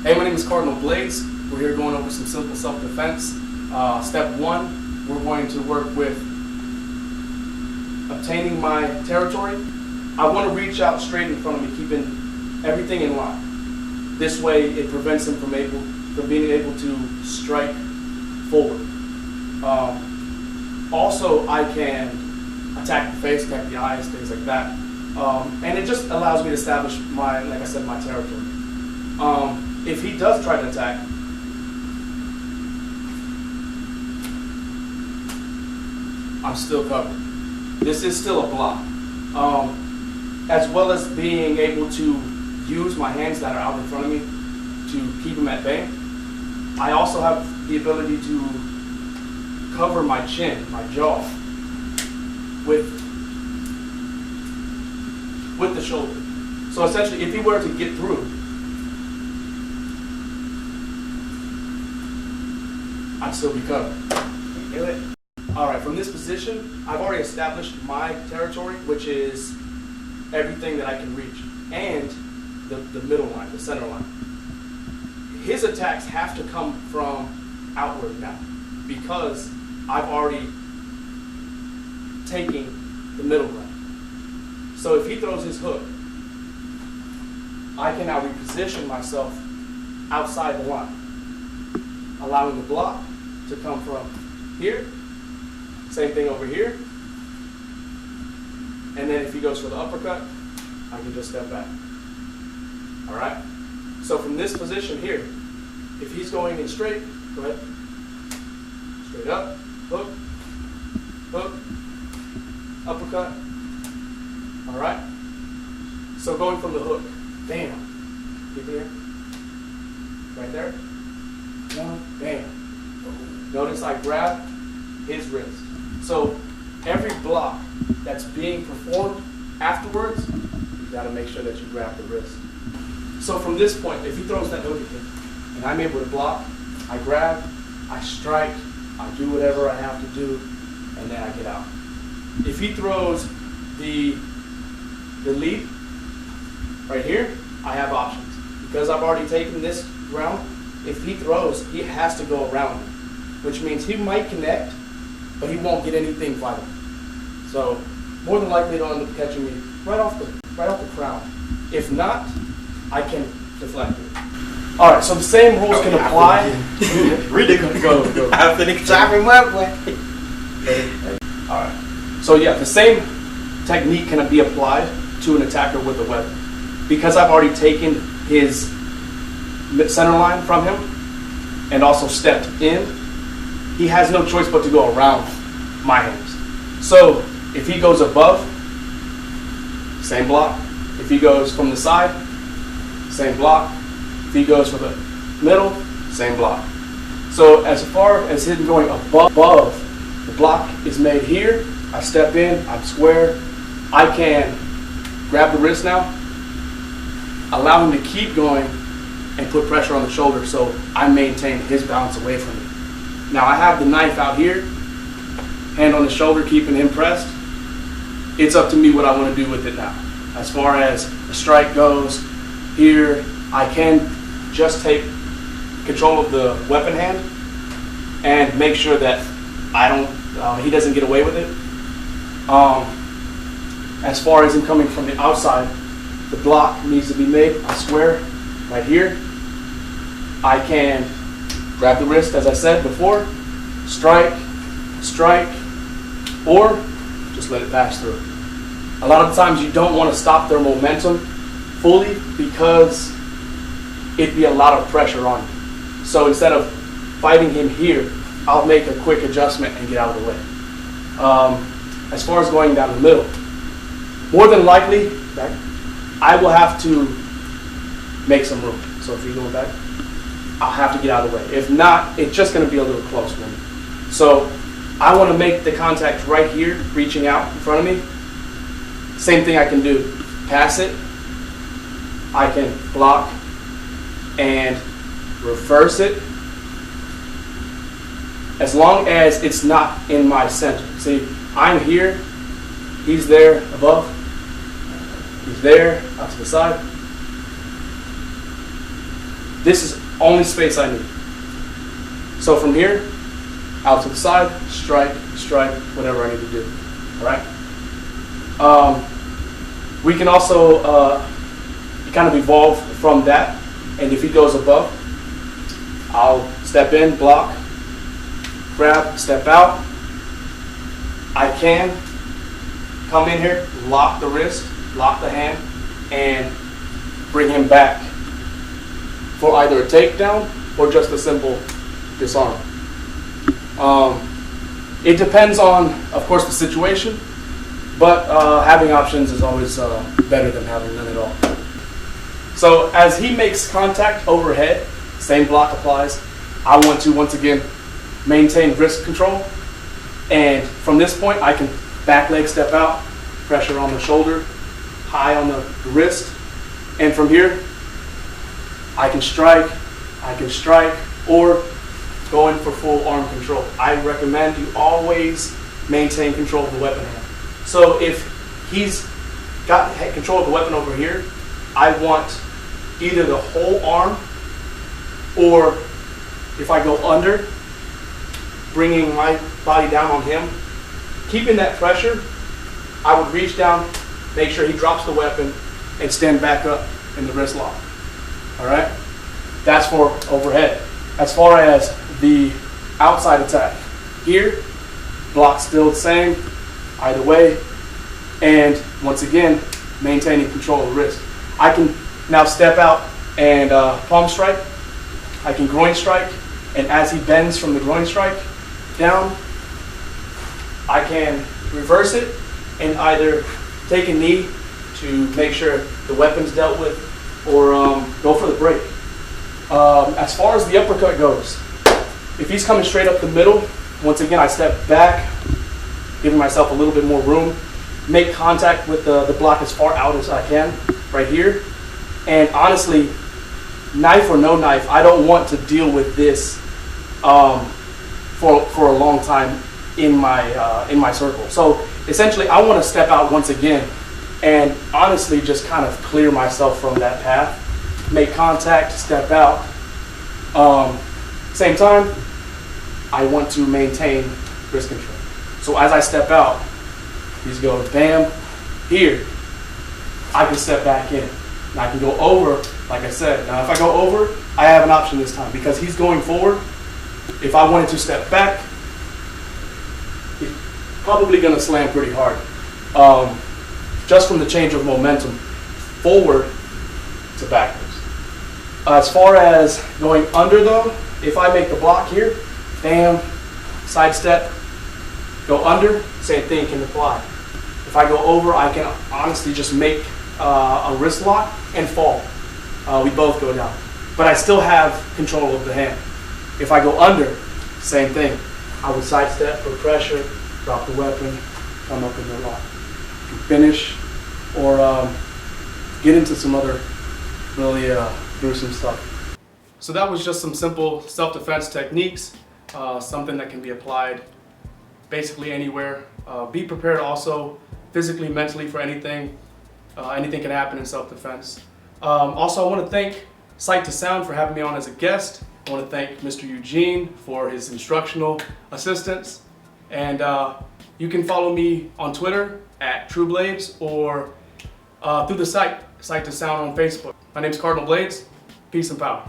Hey, my name is CardinalBlades. We're here going over some simple self-defense. Step one, we're going to work with obtaining my territory. I want to reach out straight in front of me, keeping everything in line. This way, it prevents him from being able to strike forward. Also, I can attack the face, attack the eyes, things like that. And it just allows me to establish my, like I said, my territory. If he does try to attack, I'm still covered. This is still a block. As well as being able to use my hands that are out in front of me to keep him at bay. I also have the ability to cover my chin, my jaw, with the shoulder. So essentially, if he were to get through, I'd still be covered. Do it. All right, from this position, I've already established my territory, which is everything that I can reach, and the middle line, the center line. His attacks have to come from outward now, because I've already taken the middle line. So if he throws his hook, I can now reposition myself outside the line, allowing the block to come from here. Same thing over here. And then if he goes for the uppercut, I can just step back. All right? So from this position here, if he's going in straight, go ahead. Straight up, hook, hook, uppercut. All right? So going from the hook, bam. Keep it here. Right there. One, bam. Notice I grab his wrist. So every block that's being performed afterwards, you got to make sure that you grab the wrist. So from this point, if he throws that hook again, and I'm able to block, I grab, I strike, I do whatever I have to do, and then I get out. If he throws the lead right here, I have options. Because I've already taken this round, if he throws, he has to go around me, which means he might connect, but he won't get anything vital. So more than likely he'll end up catching me right off the crown. If not, I can deflect it. All right, so the same rules can apply. Really go. I finished chopping my way. All right. So yeah, the same technique can be applied to an attacker with a weapon. Because I've already taken his center line from him and also stepped in, he has no choice but to go around my hands. So if he goes above, same block. If he goes from the side, same block. If he goes for the middle, same block. So as far as him going above, the block is made here. I step in, I'm square. I can grab the wrist now, allow him to keep going, and put pressure on the shoulder so I maintain his balance away from me. Now I have the knife out here, hand on the shoulder, keeping him pressed. It's up to me what I want to do with it now. As far as the strike goes, here I can just take control of the weapon hand and make sure that he doesn't get away with it. As far as him coming from the outside, the block needs to be made. I square right here. I can grab the wrist, as I said before, strike, or just let it pass through. A lot of times you don't want to stop their momentum fully because it'd be a lot of pressure on you. So instead of fighting him here, I'll make a quick adjustment and get out of the way. As far as going down the middle, more than likely, I will have to make some room. So if you go back, I'll have to get out of the way. If not, it's just going to be a little close for me. So I want to make the contact right here, reaching out in front of me. Same thing I can do. Pass it. I can block and reverse it. As long as it's not in my center. See, I'm here. He's there above. He's there out to the side. This is only space I need. So from here, out to the side, strike, whatever I need to do. All right. We can also kind of evolve from that, and if he goes above, I'll step in, block, grab, step out. I can come in here, lock the wrist, lock the hand, and bring him back for either a takedown or just a simple disarm. It depends on, of course, the situation, but having options is always better than having none at all. So as he makes contact overhead, same block applies. I want to, once again, maintain wrist control. And from this point, I can back leg step out, pressure on the shoulder, high on the wrist. And from here, I can strike, or go in for full arm control. I recommend you always maintain control of the weapon hand. So if he's got control of the weapon over here, I want either the whole arm, or if I go under, bringing my body down on him, keeping that pressure, I would reach down, make sure he drops the weapon, and stand back up in the wrist lock. All right? That's for overhead. As far as the outside attack, here, block still the same, either way, and once again, maintaining control of the wrist. I can now step out and palm strike. I can groin strike, and as he bends from the groin strike down, I can reverse it and either take a knee to make sure the weapon's dealt with, or go for the break. As far as the uppercut goes, if he's coming straight up the middle, once again, I step back, giving myself a little bit more room, make contact with the block as far out as I can, right here. And honestly, knife or no knife, I don't want to deal with this for a long time in my circle. So essentially, I want to step out once again and honestly just kind of clear myself from that path, make contact, step out. Same time, I want to maintain wrist control. So as I step out, he's going bam, here, I can step back in. And I can go over, like I said. Now if I go over, I have an option this time because he's going forward. If I wanted to step back, he's probably going to slam pretty hard. Just from the change of momentum, forward to backwards. As far as going under though, if I make the block here, bam, sidestep, go under, same thing can apply. If I go over, I can honestly just make a wrist lock and fall. We both go down. But I still have control of the hand. If I go under, same thing. I would sidestep for pressure, drop the weapon, come up in the lock. Finish, or get into some other really gruesome stuff. So that was just some simple self-defense techniques, something that can be applied basically anywhere. Be prepared also physically, mentally for anything. Anything can happen in self-defense. Also, I want to thank Sight to Sound for having me on as a guest. I want to thank Mr. Eugene for his instructional assistance. And you can follow me on Twitter at TrueBlades, or through the Sight to Sound on Facebook. My name is CardinalBlades. Peace and power.